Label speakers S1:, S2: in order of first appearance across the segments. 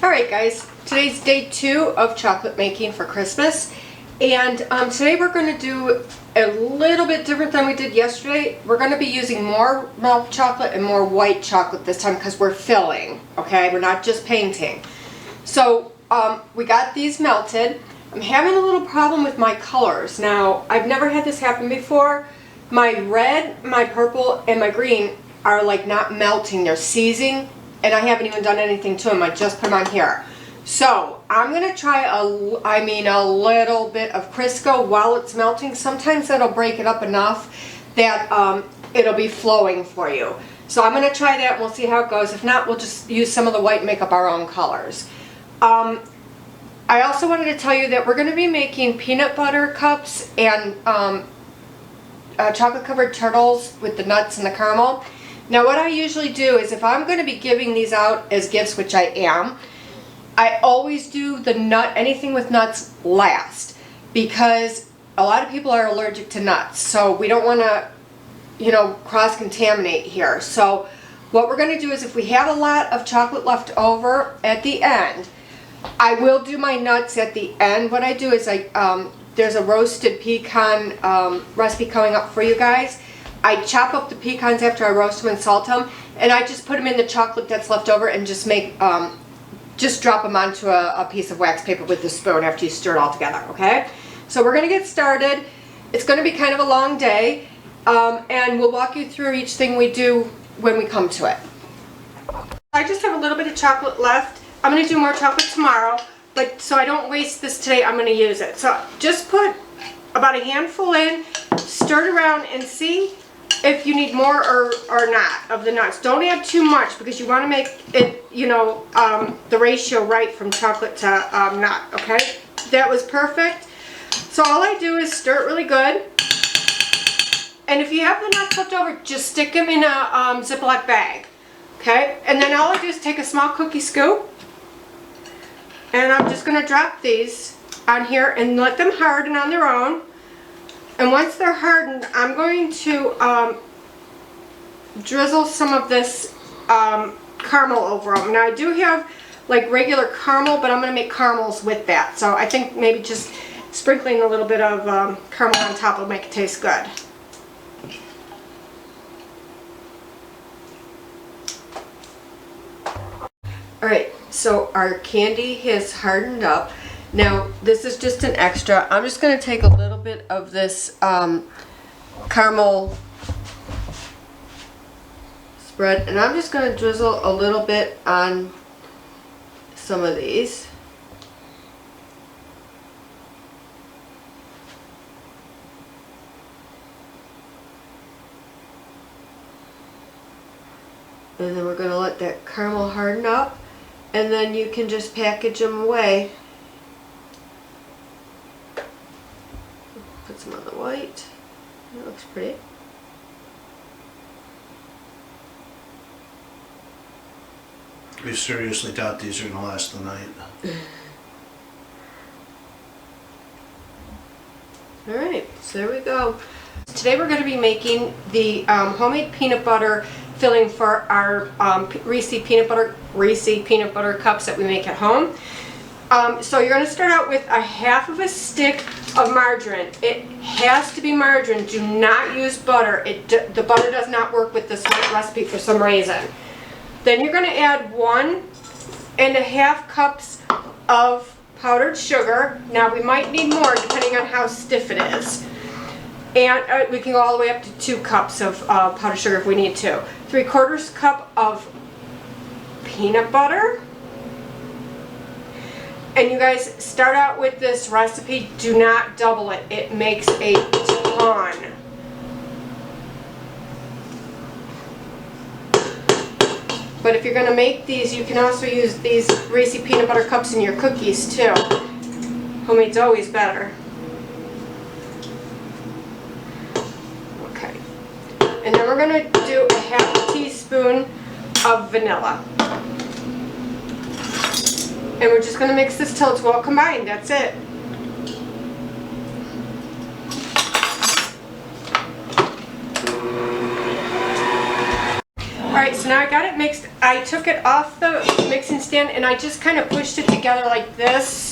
S1: Alright guys, today's day 2 of chocolate making for Christmas, and today we're going to do a little bit different than we did yesterday. We're going to be using more milk chocolate and more white chocolate this time because we're filling, okay? We're not just painting. So we got these melted. I'm having a little problem with my colors. Now, I've never had this happen before. My red, my purple, and my green are like not melting, they're seizing. And I haven't even done anything to them. I just put them on here. So I'm going to try a little bit of Crisco while it's melting. Sometimes that'll break it up enough that it'll be flowing for you. So I'm going to try that and we'll see how it goes. If not, we'll just use some of the white and make up our own colors. I also wanted to tell you that we're going to be making peanut butter cups and chocolate covered turtles with the nuts and the caramel. Now what I usually do is if I'm going to be giving these out as gifts, which I am, I always do the nut, anything with nuts last, because a lot of people are allergic to nuts, so we don't want to, cross-contaminate here. So what we're going to do is if we have a lot of chocolate left over at the end, I will do my nuts at the end. What I do is there's a roasted pecan recipe coming up for you guys. I chop up the pecans after I roast them and salt them, and I just put them in the chocolate that's left over and just drop them onto a piece of wax paper with a spoon after you stir it all together, okay? So we're going to get started. It's going to be kind of a long day, and we'll walk you through each thing we do when we come to it. I just have a little bit of chocolate left. I'm going to do more chocolate tomorrow, but so I don't waste this today, I'm going to use it. So just put about a handful in, stir it around, and see if you need more or not of the nuts. Don't add too much because you want to make it, the ratio right from chocolate to nut, okay? That was perfect. So all I do is stir it really good. And if you have the nuts left over, just stick them in a Ziploc bag, okay? And then all I do is take a small cookie scoop, and I'm just going to drop these on here and let them harden on their own. And once they're hardened, I'm going to drizzle some of this caramel over them. Now I do have like regular caramel, but I'm going to make caramels with that. So I think maybe just sprinkling a little bit of caramel on top will make it taste good. Alright, so our candy has hardened up. Now, this is just an extra. I'm just going to take a little bit of this caramel spread, and I'm just going to drizzle a little bit on some of these. And then we're going to let that caramel harden up, and then you can just package them away. Put some on the white. That looks pretty.
S2: We seriously doubt these are going to last the night.
S1: Alright, so there we go. Today we're going to be making the homemade peanut butter filling for our Reese peanut butter cups that we make at home. So you're going to start out with a half of a stick of margarine. It has to be margarine. Do not use butter. The butter does not work with this recipe for some reason. Then you're going to add 1.5 cups of powdered sugar. Now we might need more depending on how stiff it is. And we can go all the way up to 2 cups of powdered sugar if we need to. 3/4 cup of peanut butter. And you guys start out with this recipe, do not double it. It makes a ton. But if you're going to make these, you can also use these Reese peanut butter cups in your cookies too. Homemade's always better. Okay. And then we're going to do a half teaspoon of vanilla. And we're just going to mix this till it's well combined. That's it. Alright, so so now I got it mixed. I took it off the mixing stand and I just kind of pushed it together like this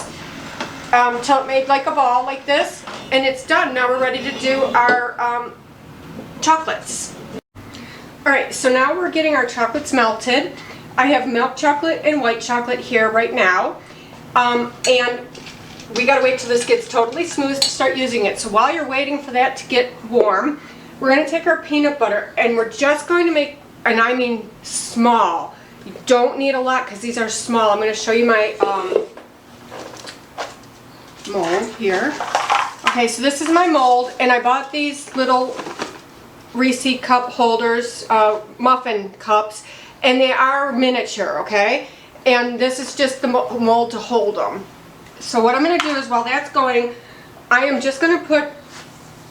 S1: till it made like a ball like this, and it's done. Now we're ready to do our chocolates. Alright, so now we're getting our chocolates melted. I have milk chocolate and white chocolate here right now, and we gotta wait till this gets totally smooth to start using it. So while you're waiting for that to get warm, we're going to take our peanut butter and we're just going to make, and I mean small. You don't need a lot because these are small. I'm going to show you my mold here. Okay, so this is my mold, and I bought these little Reese cup holders, muffin cups, and they are miniature, okay? And this is just the mold to hold them. So what I'm going to do is while that's going, I am just going to put,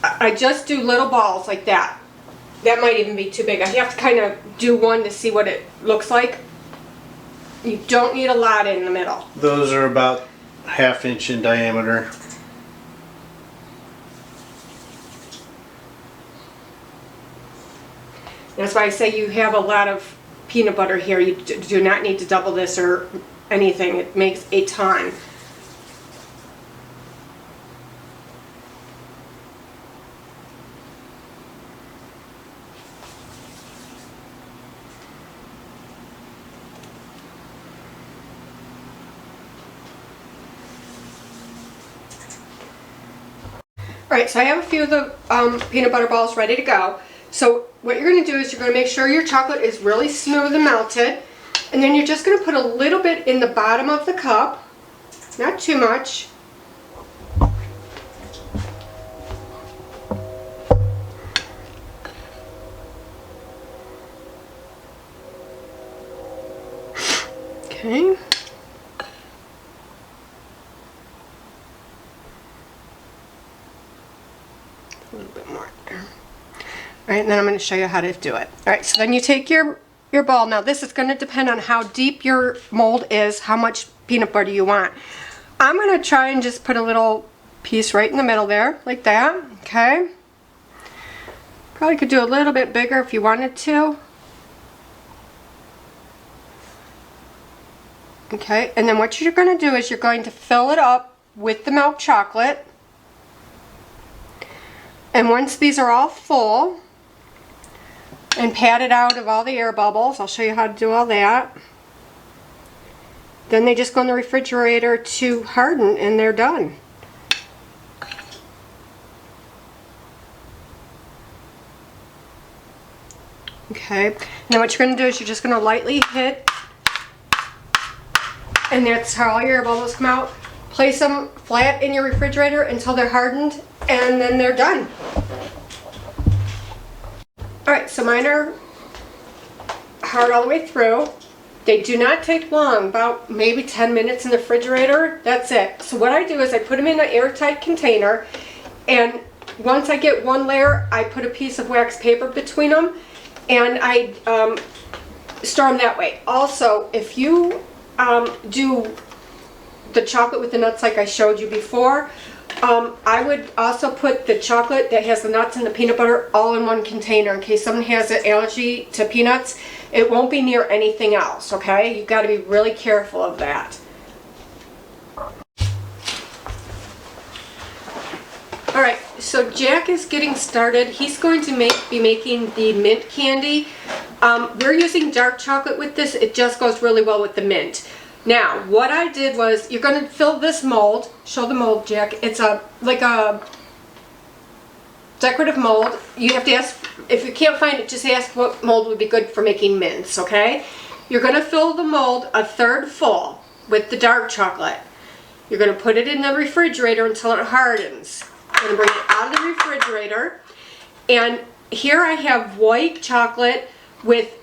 S1: I just do little balls like that. That might even be too big. I have to kind of do one to see what it looks like. You don't need a lot in the middle.
S2: Those are about 1/2 inch in diameter.
S1: That's why I say you have a lot of peanut butter here. You do not need to double this or anything. It makes a ton. Alright, so I have a few of the peanut butter balls ready to go. So what you're going to do is you're going to make sure your chocolate is really smooth and melted. And then you're just going to put a little bit in the bottom of the cup. Not too much. Okay. A little bit more there. Alright, and then I'm going to show you how to do it. Alright, so then you take your ball. Now this is going to depend on how deep your mold is, how much peanut butter you want. I'm going to try and just put a little piece right in the middle there, like that. Okay. Probably could do a little bit bigger if you wanted to. Okay, and then what you're going to do is you're going to fill it up with the milk chocolate. And once these are all full, and pat it out of all the air bubbles, I'll show you how to do all that. Then they just go in the refrigerator to harden and they're done. Okay, now what you're going to do is you're just going to lightly hit, and that's how all your air bubbles come out. Place them flat in your refrigerator until they're hardened, and then they're done. Alright, so mine are hard all the way through. They do not take long, about maybe 10 minutes in the refrigerator. That's it. So what I do is I put them in an airtight container, and once I get one layer, I put a piece of wax paper between them, and I store them that way. Also, if you do the chocolate with the nuts like I showed you before, I would also put the chocolate that has the nuts and the peanut butter all in one container in case someone has an allergy to peanuts. It won't be near anything else, okay? You've got to be really careful of that. Alright, so Jack is getting started. He's going to be making the mint candy. We're using dark chocolate with this. It just goes really well with the mint. Now, what I did was, you're going to fill this mold. Show the mold, Jack. It's like a decorative mold. You have to ask, if you can't find it, just ask what mold would be good for making mints, okay? You're going to fill the mold 1/3 full with the dark chocolate. You're going to put it in the refrigerator until it hardens. You're going to bring it out of the refrigerator. And here I have white chocolate with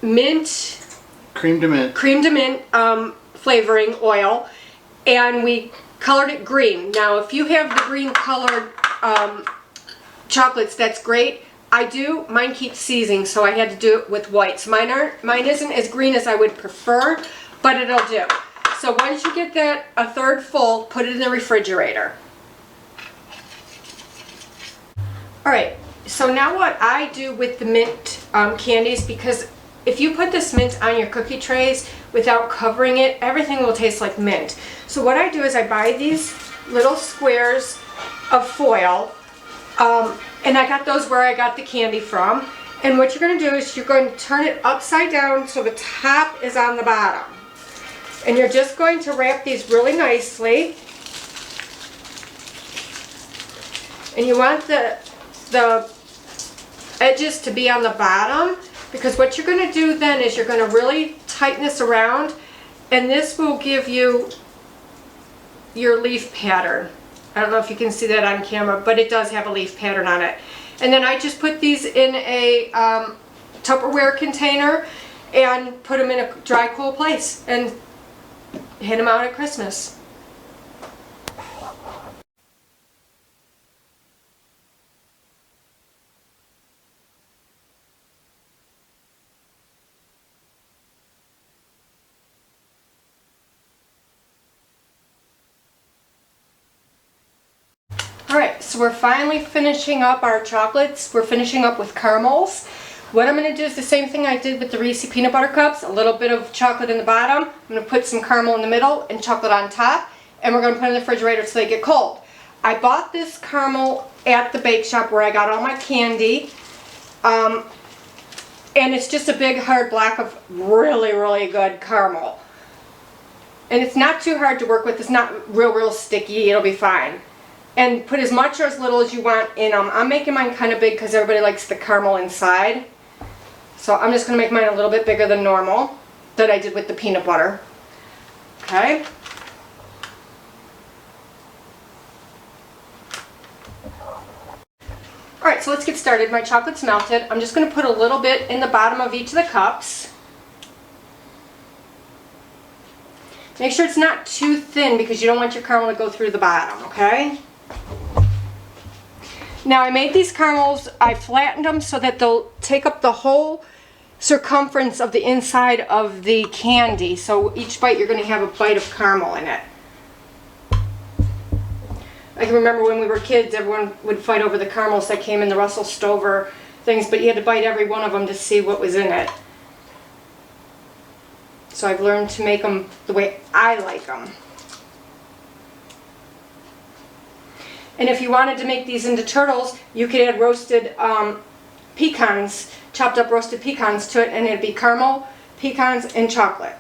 S1: mint,
S2: Cream de mint
S1: flavoring oil, and we colored it green. Now if you have the green colored chocolates, that's great. I do, mine keeps seizing, so I had to do it with white. So mine isn't as green as I would prefer, but it'll do. So once you get that 1/3 full, put it in the refrigerator. Alright, So now what I do with the mint candies, because if you put this mint on your cookie trays without covering it, everything will taste like mint. So what I do is I buy these little squares of foil, and I got those where I got the candy from. And what you're going to do is you're going to turn it upside down so the top is on the bottom. And you're just going to wrap these really nicely. And you want the edges to be on the bottom, because what you're going to do then is you're going to really tighten this around, and this will give you your leaf pattern. I don't know if you can see that on camera, but it does have a leaf pattern on it. And then I just put these in a Tupperware container and put them in a dry, cool place and hand them out at Christmas. Alright, so we're finally finishing up our chocolates. We're finishing up with caramels. What I'm going to do is the same thing I did with the Reese peanut butter cups. A little bit of chocolate in the bottom. I'm going to put some caramel in the middle and chocolate on top. And we're going to put it in the refrigerator so they get cold. I bought this caramel at the bake shop where I got all my candy. And it's just a big hard block of really, really good caramel. And it's not too hard to work with. It's not real sticky. It'll be fine. And put as much or as little as you want in them. I'm making mine kind of big because everybody likes the caramel inside. So I'm just going to make mine a little bit bigger than normal, that I did with the peanut butter. Okay. Alright, so let's get started. My chocolate's melted. I'm just going to put a little bit in the bottom of each of the cups. Make sure it's not too thin because you don't want your caramel to go through the bottom, okay? Now I made these caramels, I flattened them so that they'll take up the whole circumference of the inside of the candy. So each bite you're going to have a bite of caramel in it. I can remember when we were kids, everyone would fight over the caramels that came in the Russell Stover things, but you had to bite every one of them to see what was in it. So I've learned to make them the way I like them. And if you wanted to make these into turtles, you could add roasted pecans, chopped up roasted pecans to it, and it'd be caramel, pecans, and chocolate.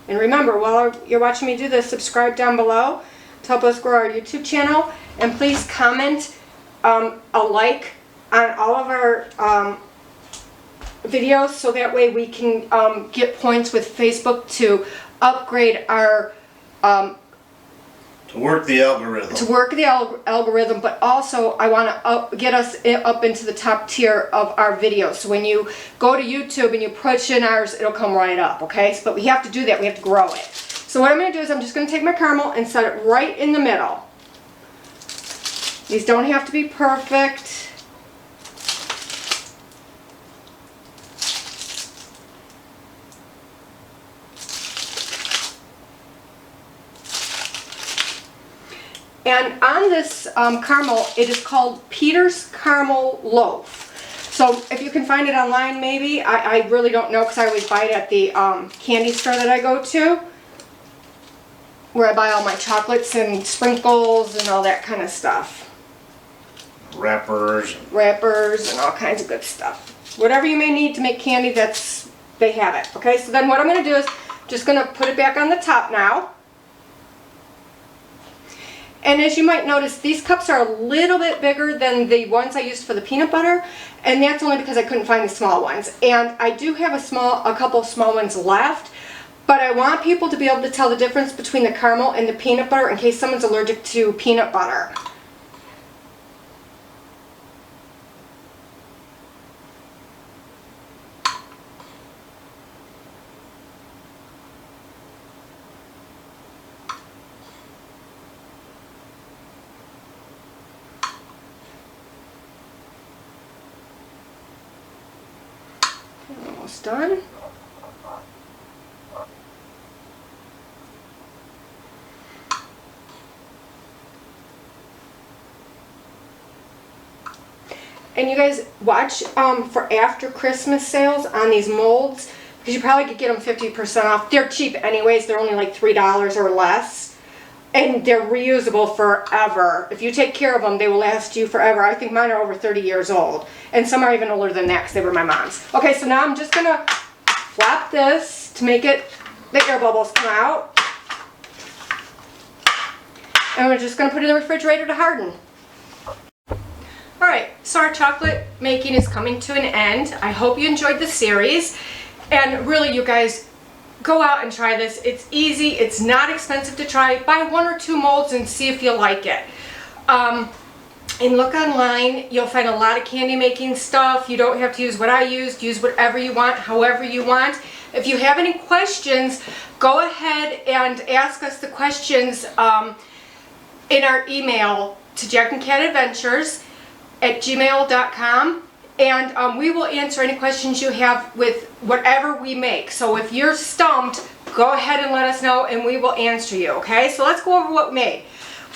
S1: And remember, while you're watching me do this, subscribe down below to help us grow our YouTube channel. And please comment a like on all of our videos so that way we can get points with Facebook to upgrade our
S2: to work the algorithm. But also I want to get us up into the top tier of our videos. So when you go to YouTube and you push in ours, it'll come right up, okay? But we have to do that. We have to grow it. So what I'm going to do is I'm just going to take my caramel and set it right in the middle. These don't have to be perfect. And on this caramel, it is called Peter's Caramel Loaf. So if you can find it online, maybe. I really don't know because I always buy it at the candy store that I go to, where I buy all my chocolates and sprinkles and all that kind of stuff. Wrappers
S1: and all kinds of good stuff. Whatever you may need to make candy, they have it. Okay, so then what I'm going to do is just going to put it back on the top now. And as you might notice, these cups are a little bit bigger than the ones I used for the peanut butter, and that's only because I couldn't find the small ones. And I do have a couple of small ones left, but I want people to be able to tell the difference between the caramel and the peanut butter in case someone's allergic to peanut butter. Almost done. And you guys watch for after Christmas sales on these molds, because you probably could get them 50% off. They're cheap anyways. They're only like $3 or less. And they're reusable forever. If you take care of them, they will last you forever. I think mine are over 30 years old. And some are even older than that because they were my mom's. Okay, so now I'm just going to flap this to make it, the air bubbles come out. And we're just going to put it in the refrigerator to harden. Alright, so our chocolate making is coming to an end. I hope you enjoyed the series. And really, you guys, go out and try this. It's easy, it's not expensive to try. Buy 1 or 2 molds and see if you like it. And look online, you'll find a lot of candy making stuff. You don't have to use what I used. Use whatever you want, however you want. If you have any questions, go ahead and ask us the questions in our email to jackandcatadventures@gmail.com. And we will answer any questions you have with whatever we make. So if you're stumped, go ahead and let us know and we will answer you, okay? So let's go over what we made.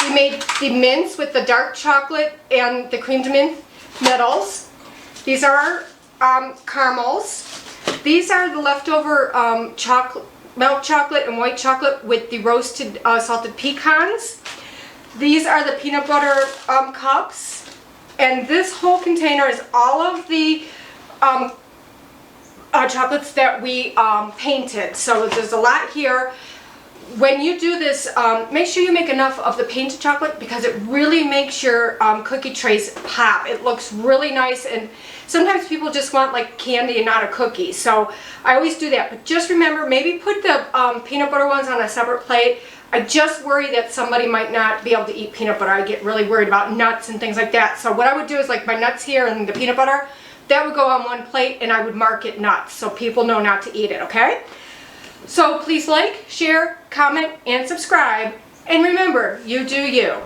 S1: We made the mints with the dark chocolate and the cream to mint metals. These are our caramels. These are the leftover milk chocolate and white chocolate with the roasted salted pecans. These are the peanut butter cups. And this whole container is all of the chocolates that we painted. So there's a lot here. When you do this, make sure you make enough of the painted chocolate because it really makes your cookie trays pop. It looks really nice, and sometimes people just want like candy and not a cookie. So I always do that. But just remember, maybe put the peanut butter ones on a separate plate. I just worry that somebody might not be able to eat peanut butter. I get really worried about nuts and things like that. So what I would do is like my nuts here and the peanut butter, that would go on one plate and I would mark it nuts so people know not to eat it, okay? So please like, share, comment, and subscribe. And remember, you do you.